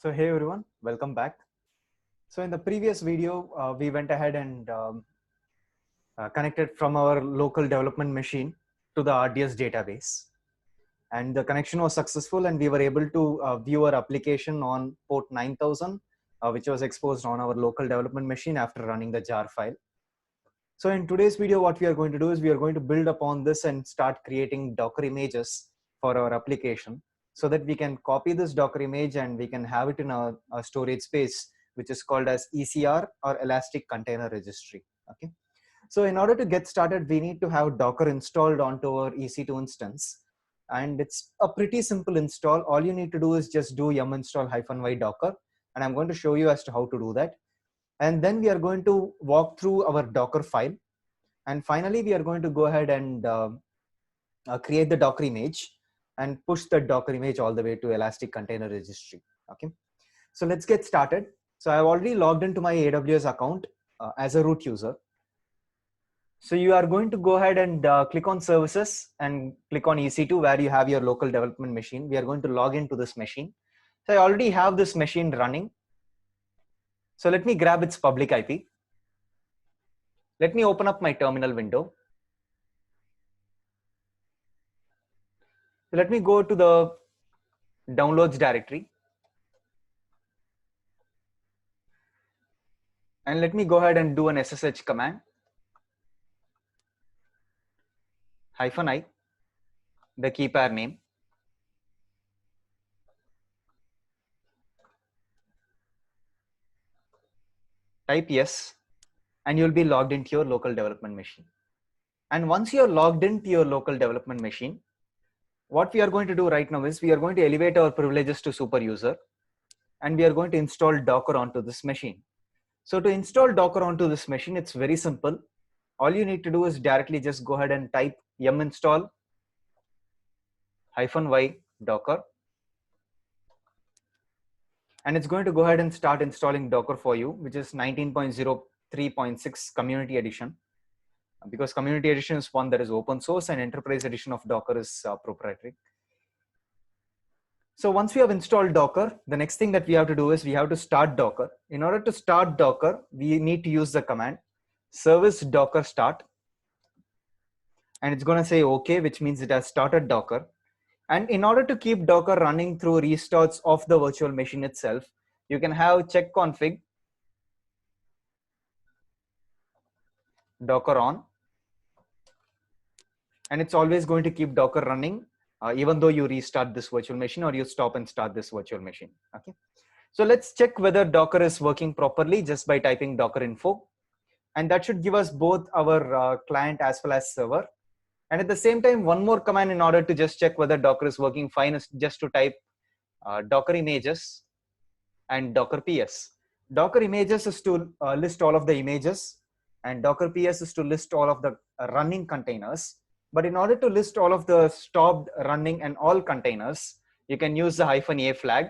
So hey everyone, welcome back. So in the previous video, we went ahead and connected from our local development machine to the RDS database. And the connection was successful and we were able to view our application on port 9000, which was exposed on our local development machine after running the jar file. So in today's video, what we are going to do is we are going to build upon this and start creating Docker images for our application so that we can copy this Docker image and we can have it in a storage space, which is called as ECR or Elastic Container Registry. Okay. So in order to get started, we need to have Docker installed onto our EC2 instance. And it's a pretty simple install. All you need to do is just do yum install -y Docker. And I'm going to show you as to how to do that. And then we are going to walk through our Docker file. And finally, we are going to go ahead and create the Docker image and push the Docker image all the way to Elastic Container Registry. Okay. So let's get started. So I've already logged into my AWS account as a root user. So you are going to go ahead and click on services and click on EC2 where you have your local development machine. We are going to log into this machine. So I already have this machine running. So let me grab its public IP. Let me open up my terminal window. So let me go to the downloads directory. And let me go ahead and do an SSH command. -i, the key pair name. Type yes, and you'll be logged into your local development machine. And once you're logged into your local development machine, what we are going to do right now is we are going to elevate our privileges to super user, and we are going to install Docker onto this machine. So to install Docker onto this machine, it's very simple. All you need to do is directly just go ahead and type yum install -y Docker. And it's going to go ahead and start installing Docker for you, which is 19.03.6 community edition. Because community edition is one that is open source and enterprise edition of Docker is proprietary. So once we have installed Docker, the next thing that we have to do is we have to start Docker. In order to start Docker, we need to use the command service docker start. And it's going to say okay, which means it has started Docker. And in order to keep Docker running through restarts of the virtual machine itself, you can have check config Docker on. And it's always going to keep Docker running even though you restart this virtual machine or you stop and start this virtual machine. Okay. So let's check whether Docker is working properly just by typing docker info. And that should give us both our client as well as server. And at the same time, one more command in order to just check whether Docker is working fine is just to type docker images and docker ps. Docker images is to list all of the images, and docker ps is to list all of the running containers. But in order to list all of the stopped running and all containers, you can use the -a flag.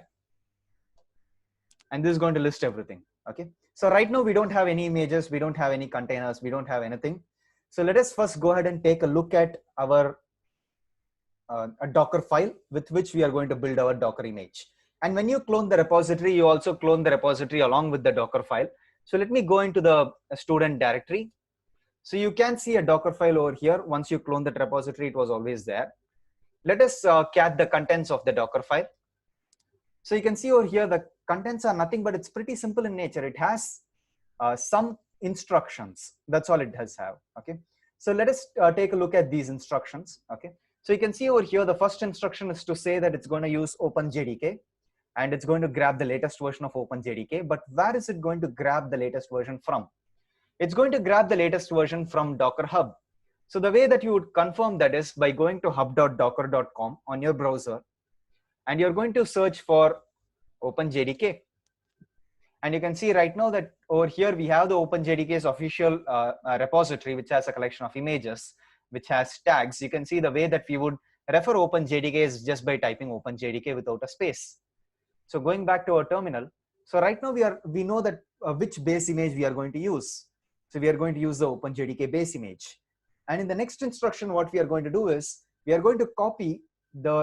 And this is going to list everything. Okay. So right now we don't have any images, we don't have any containers, we don't have anything. So let us first go ahead and take a look at our a Docker file with which we are going to build our Docker image. And when you clone the repository, you also clone the repository along with the Docker file. So let me go into the student directory. So you can see a Docker file over here. Once you clone that repository, it was always there. Let us cat the contents of the Docker file. So you can see over here, the contents are nothing, but it's pretty simple in nature. It has some instructions. That's all it does have. Okay. So let us take a look at these instructions. Okay. So you can see over here, the first instruction is to say that it's going to use OpenJDK and it's going to grab the latest version of OpenJDK. But where is it going to grab the latest version from? It's going to grab the latest version from Docker Hub. So the way that you would confirm that is by going to hub.docker.com on your browser, and you're going to search for OpenJDK. And you can see right now that over here we have the OpenJDK's official repository, which has a collection of images, which has tags. You can see the way that we would refer OpenJDK is just by typing OpenJDK without a space. So going back to our terminal. So right now we know that which base image we are going to use. So we are going to use the OpenJDK base image. And in the next instruction, what we are going to do is we are going to copy the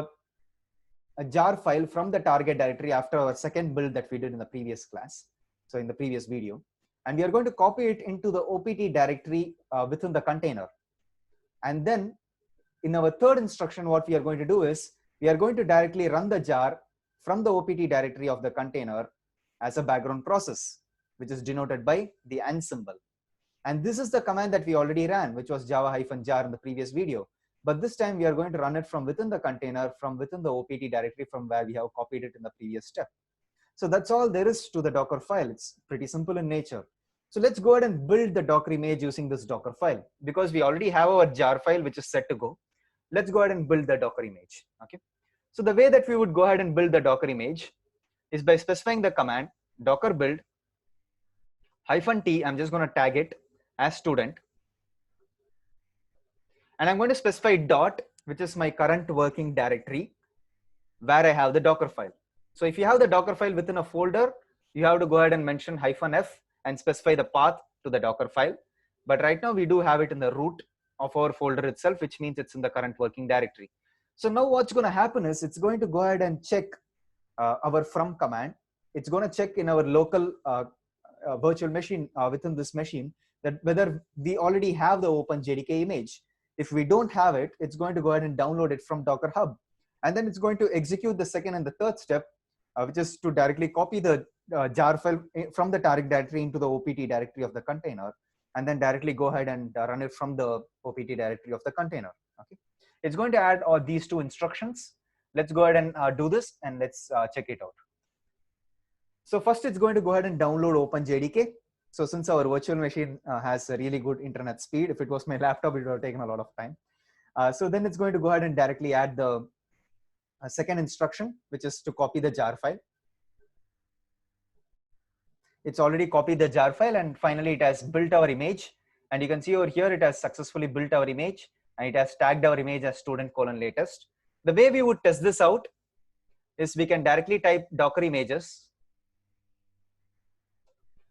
a jar file from the target directory after our second build that we did in the previous class. So in the previous video, and we are going to copy it into the OPT directory within the container. And then in our third instruction, what we are going to do is we are going to directly run the jar from the OPT directory of the container as a background process, which is denoted by the N symbol. And this is the command that we already ran, which was java-jar in the previous video. But this time we are going to run it from within the container, from within the OPT directory from where we have copied it in the previous step. So that's all there is to the Docker file. It's pretty simple in nature. So let's go ahead and build the Docker image using this Docker file. Because we already have our jar file, which is set to go. Let's go ahead and build the Docker image. Okay. So the way that we would go ahead and build the Docker image is by specifying the command docker build -t. I'm just going to tag it as student. And I'm going to specify dot, which is my current working directory, where I have the Docker file. So if you have the Docker file within a folder, you have to go ahead and mention -f and specify the path to the Docker file. But right now we do have it in the root of our folder itself, which means it's in the current working directory. So now what's going to happen is it's going to go ahead and check our from command. It's going to check in our local virtual machine within this machine that whether we already have the OpenJDK image. If we don't have it, it's going to go ahead and download it from Docker Hub. And then it's going to execute the second and the third step, which is to directly copy the jar file from the target directory into the OPT directory of the container, and then directly go ahead and run it from the OPT directory of the container. Okay, it's going to add these two instructions. Let's go ahead and do this, and let's check it out. So first, it's going to go ahead and download OpenJDK. So since our virtual machine has a really good internet speed, if it was my laptop, it would have taken a lot of time. So then it's going to go ahead and directly add the second instruction, which is to copy the jar file. It's already copied the jar file, and finally it has built our image. And you can see over here, it has successfully built our image, and it has tagged our image as student:latest. The way we would test this out is we can directly type Docker images.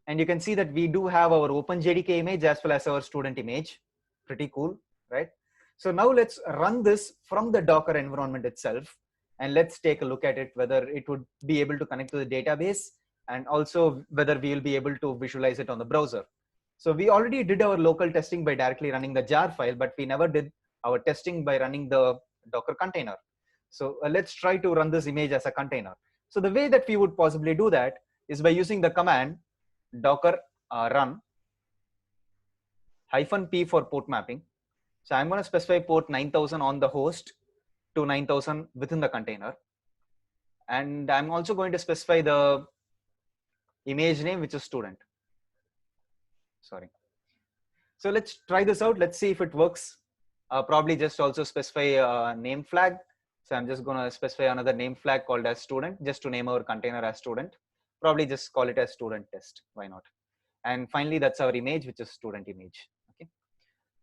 And you can see that we do have our OpenJDK image as well as our student image. Pretty cool, right? So now let's run this from the Docker environment itself. And let's take a look at it, whether it would be able to connect to the database, and also whether we will be able to visualize it on the browser. So we already did our local testing by directly running the jar file, but we never did our testing by running the Docker container. So let's try to run this image as a container. So the way that we would possibly do that is by using the command docker run -p for port mapping. So I'm going to specify port 9000 on the host to 9000 within the container. And I'm also going to specify the image name, which is student. Sorry. So let's try this out. Let's see if it works. Probably just also specify a name flag. So I'm just going to specify another name flag called as student, just to name our container as student. Probably just call it as student test. Why not? And finally, that's our image, which is student image. Okay.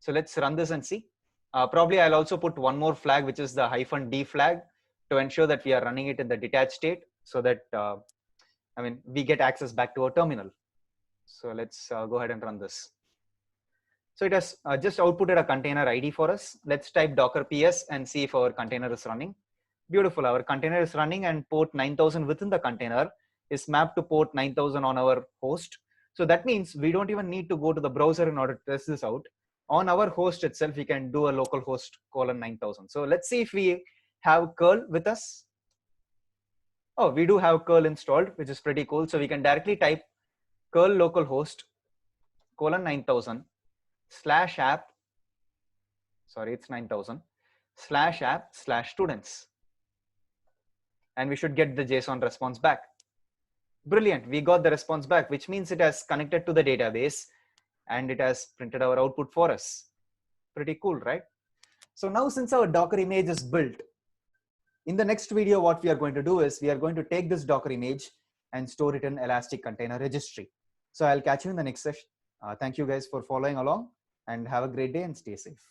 So let's run this and see. Probably I'll also put one more flag, which is the -d flag, to ensure that we are running it in the detached state, so that we get access back to our terminal. So let's go ahead and run this. So it has just outputted a container ID for us. Let's type docker ps and see if our container is running. Beautiful. Our container is running, and port 9000 within the container is mapped to port 9000 on our host. So that means we don't even need to go to the browser in order to test this out. On our host itself, we can do a localhost :9000. So let's see if we have curl with us. Oh, we do have curl installed, which is pretty cool. So we can directly type curl localhost :9000 /app. Sorry, it's 9000 /app/students. And we should get the JSON response back. Brilliant. We got the response back, which means it has connected to the database and it has printed our output for us. Pretty cool, right? So now, since our Docker image is built, in the next video, what we are going to do is we are going to take this Docker image and store it in Elastic Container Registry. So I'll catch you in the next session. Thank you guys for following along, and have a great day and stay safe.